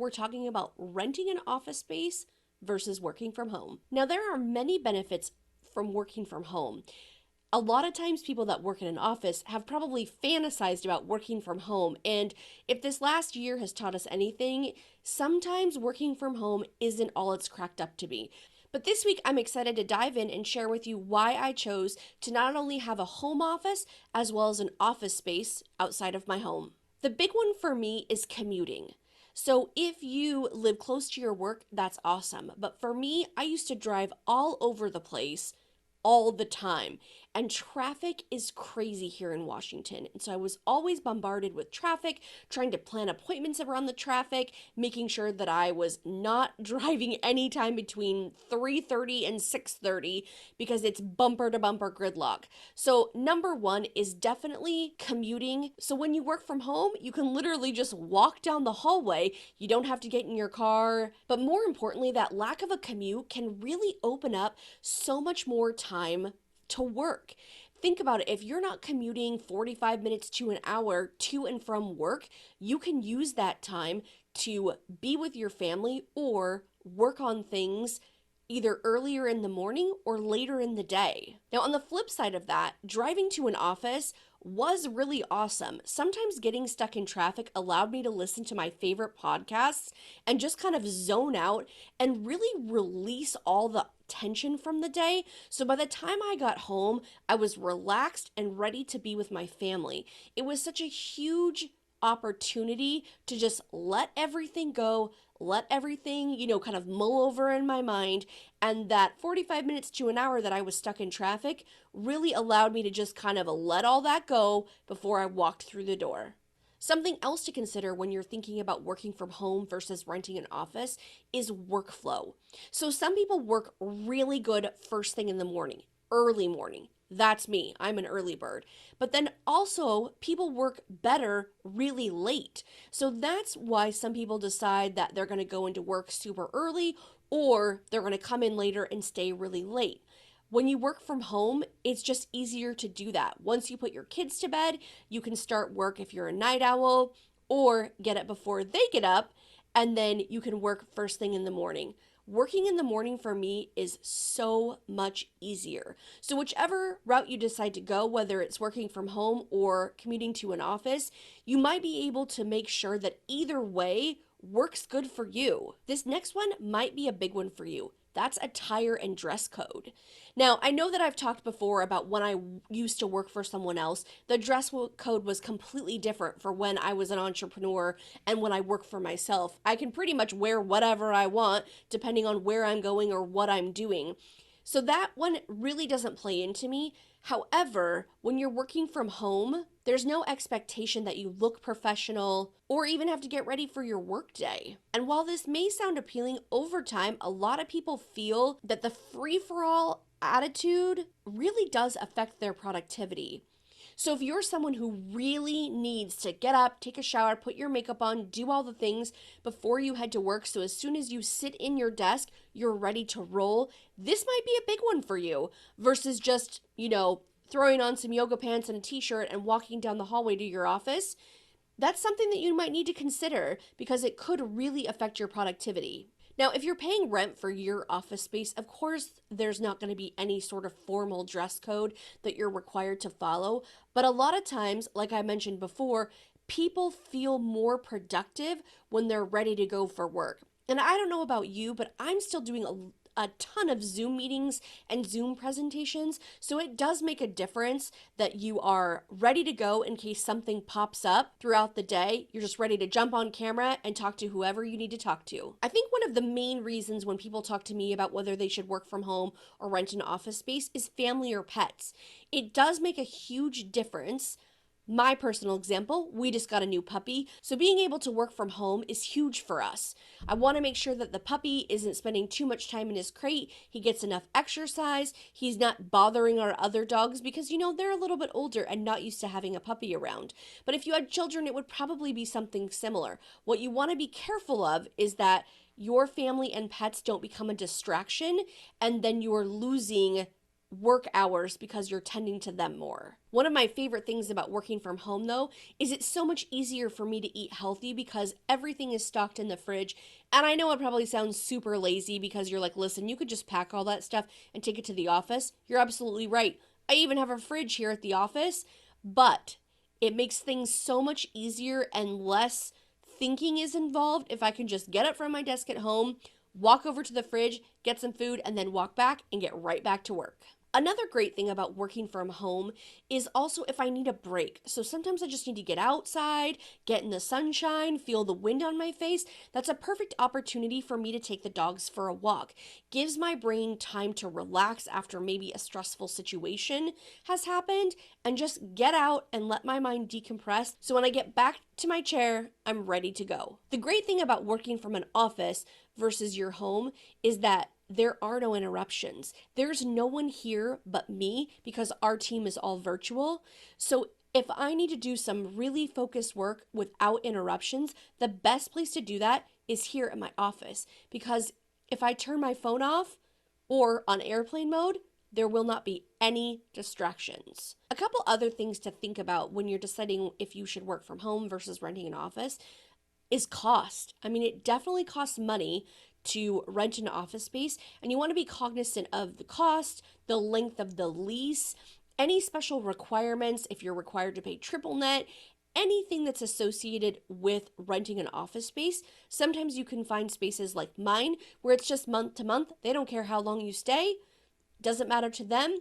we're talking about renting an office space versus working from home. Now, there are many benefits from working from home. A lot of times people that work in an office have probably fantasized about working from home. And if this last year has taught us anything, sometimes working from home isn't all it's cracked up to be. But this week, I'm excited to dive in and share with you why I chose to not only have a home office as well as an office space outside of my home. The big one for me is commuting. So if you live close to your work, that's awesome. But for me, I used to drive all over the place all the time. And traffic is crazy here in Washington. And so I was always bombarded with traffic, trying to plan appointments around the traffic, making sure that I was not driving anytime between 3:30 and 6:30 because it's bumper to bumper gridlock. So number one is definitely commuting. So when you work from home, you can literally just walk down the hallway. You don't have to get in your car. But more importantly, that lack of a commute can really open up so much more time to work. Think about it. If you're not commuting 45 minutes to an hour to and from work, you can use that time to be with your family or work on things either earlier in the morning or later in the day. Now, on the flip side of that, driving to an office was really awesome. Sometimes getting stuck in traffic allowed me to listen to my favorite podcasts and just kind of zone out and really release all the tension from the day. So by the time I got home, I was relaxed and ready to be with my family. It was such a huge opportunity to just let everything go, let everything, kind of mull over in my mind. And that 45 minutes to an hour that I was stuck in traffic really allowed me to just kind of let all that go before I walked through the door. Something else to consider when you're thinking about working from home versus renting an office is workflow. So some people work really good first thing in the morning, early morning. That's me. I'm an early bird. But then also people work better really late. So that's why some people decide that they're going to go into work super early or they're going to come in later and stay really late. When you work from home, it's just easier to do that. Once you put your kids to bed, you can start work if you're a night owl or get it before they get up, and then you can work first thing in the morning. Working in the morning for me is so much easier. So whichever route you decide to go, whether it's working from home or commuting to an office, you might be able to make sure that either way works good for you. This next one might be a big one for you. That's attire and dress code. Now, I know that I've talked before about when I used to work for someone else, the dress code was completely different for when I was an entrepreneur and when I work for myself. I can pretty much wear whatever I want depending on where I'm going or what I'm doing. So that one really doesn't play into me. However, when you're working from home, there's no expectation that you look professional or even have to get ready for your workday. And while this may sound appealing, over time, a lot of people feel that the free-for-all attitude really does affect their productivity. So if you're someone who really needs to get up, take a shower, put your makeup on, do all the things before you head to work, so as soon as you sit in your desk, you're ready to roll, this might be a big one for you versus just, throwing on some yoga pants and a t-shirt and walking down the hallway to your office. That's something that you might need to consider because it could really affect your productivity. Now, if you're paying rent for your office space, of course, there's not going to be any sort of formal dress code that you're required to follow. But a lot of times, like I mentioned before, people feel more productive when they're ready to go for work. And I don't know about you, but I'm still doing a ton of Zoom meetings and Zoom presentations. So it does make a difference that you are ready to go in case something pops up throughout the day. You're just ready to jump on camera and talk to whoever you need to talk to. I think one of the main reasons when people talk to me about whether they should work from home or rent an office space is family or pets. It does make a huge difference. My personal example, we just got a new puppy, so being able to work from home is huge for us. I want to make sure that the puppy isn't spending too much time in his crate, he gets enough exercise, he's not bothering our other dogs because, they're a little bit older and not used to having a puppy around. But if you had children, it would probably be something similar. What you want to be careful of is that your family and pets don't become a distraction and then you're losing work hours because you're tending to them more. One of my favorite things about working from home, though, is it's so much easier for me to eat healthy because everything is stocked in the fridge. And I know it probably sounds super lazy because you're like, listen, you could just pack all that stuff and take it to the office. You're absolutely right. I even have a fridge here at the office, but it makes things so much easier and less thinking is involved if I can just get up from my desk at home, walk over to the fridge, get some food, and then walk back and get right back to work. Another great thing about working from home is also if I need a break. So sometimes I just need to get outside, get in the sunshine, feel the wind on my face. That's a perfect opportunity for me to take the dogs for a walk. Gives my brain time to relax after maybe a stressful situation has happened and just get out and let my mind decompress. So when I get back to my chair, I'm ready to go. The great thing about working from an office versus your home is that there are no interruptions. There's no one here but me because our team is all virtual. So if I need to do some really focused work without interruptions, the best place to do that is here at my office. Because if I turn my phone off or on airplane mode, there will not be any distractions. A couple other things to think about when you're deciding if you should work from home versus renting an office is cost. I mean, it definitely costs money to rent an office space, and you want to be cognizant of the cost, the length of the lease, any special requirements if you're required to pay triple net, anything that's associated with renting an office space. Sometimes you can find spaces like mine where it's just month to month. They don't care how long you stay, doesn't matter to them.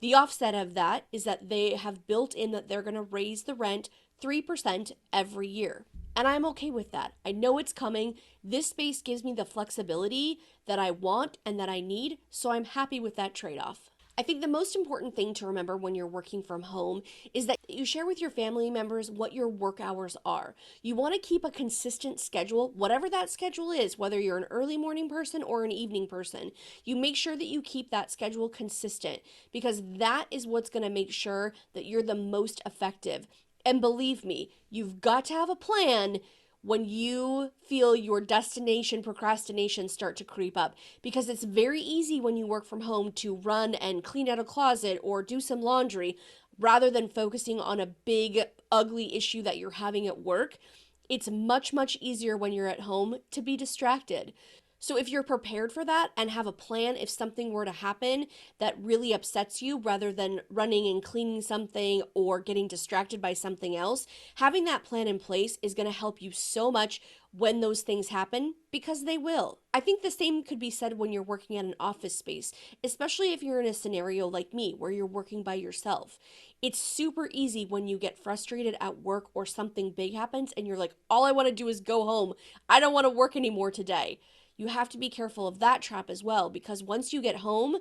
The offset of that is that they have built in that they're going to raise the rent 3% every year. And I'm okay with that. I know it's coming. This space gives me the flexibility that I want and that I need, so I'm happy with that trade-off. I think the most important thing to remember when you're working from home is that you share with your family members what your work hours are. You want to keep a consistent schedule, whatever that schedule is, whether you're an early morning person or an evening person. You make sure that you keep that schedule consistent because that is what's going to make sure that you're the most effective. And believe me, you've got to have a plan when you feel your destination procrastination start to creep up, because it's very easy when you work from home to run and clean out a closet or do some laundry rather than focusing on a big ugly issue that you're having at work. It's much, much easier when you're at home to be distracted. So if you're prepared for that and have a plan if something were to happen that really upsets you, rather than running and cleaning something or getting distracted by something else, having that plan in place is going to help you so much when those things happen, because they will. I think the same could be said when you're working at an office space, especially if you're in a scenario like me where you're working by yourself. It's super easy when you get frustrated at work or something big happens and you're like, all I want to do is go home. I don't want to work anymore today. You have to be careful of that trap as well, because once you get home,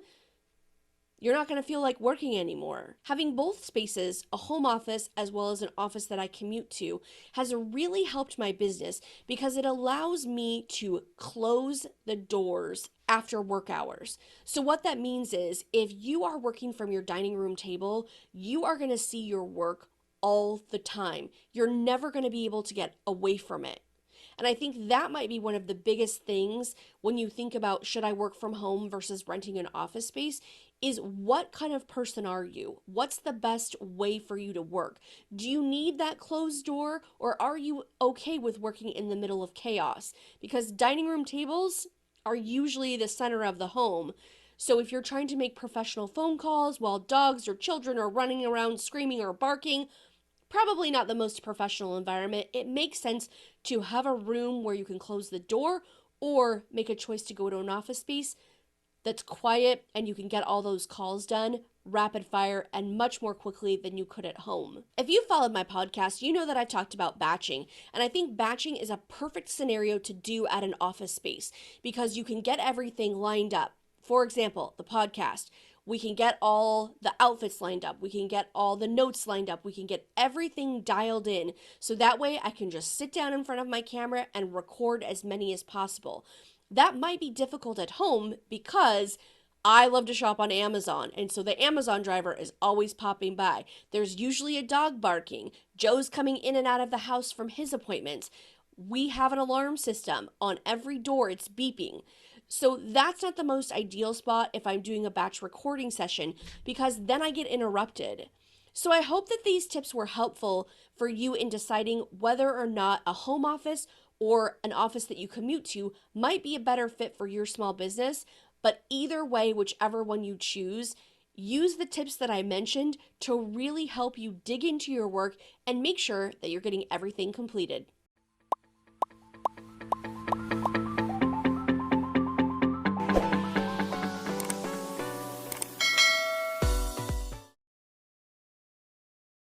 you're not going to feel like working anymore. Having both spaces, a home office as well as an office that I commute to, has really helped my business because it allows me to close the doors after work hours. So what that means is if you are working from your dining room table, you are going to see your work all the time. You're never going to be able to get away from it. And I think that might be one of the biggest things when you think about should I work from home versus renting an office space, is what kind of person are you? What's the best way for you to work? Do you need that closed door, or are you okay with working in the middle of chaos? Because dining room tables are usually the center of the home. So if you're trying to make professional phone calls while dogs or children are running around screaming or barking, probably not the most professional environment. It makes sense to have a room where you can close the door or make a choice to go to an office space that's quiet and you can get all those calls done rapid fire and much more quickly than you could at home. If you followed my podcast, you know that I talked about batching, and I think batching is a perfect scenario to do at an office space because you can get everything lined up. For example, the podcast. We can get all the outfits lined up. We can get all the notes lined up. We can get everything dialed in. So that way I can just sit down in front of my camera and record as many as possible. That might be difficult at home because I love to shop on Amazon. And so the Amazon driver is always popping by. There's usually a dog barking. Joe's coming in and out of the house from his appointments. We have an alarm system on every door. It's beeping. So that's not the most ideal spot if I'm doing a batch recording session because then I get interrupted. So I hope that these tips were helpful for you in deciding whether or not a home office or an office that you commute to might be a better fit for your small business. But either way, whichever one you choose, use the tips that I mentioned to really help you dig into your work and make sure that you're getting everything completed.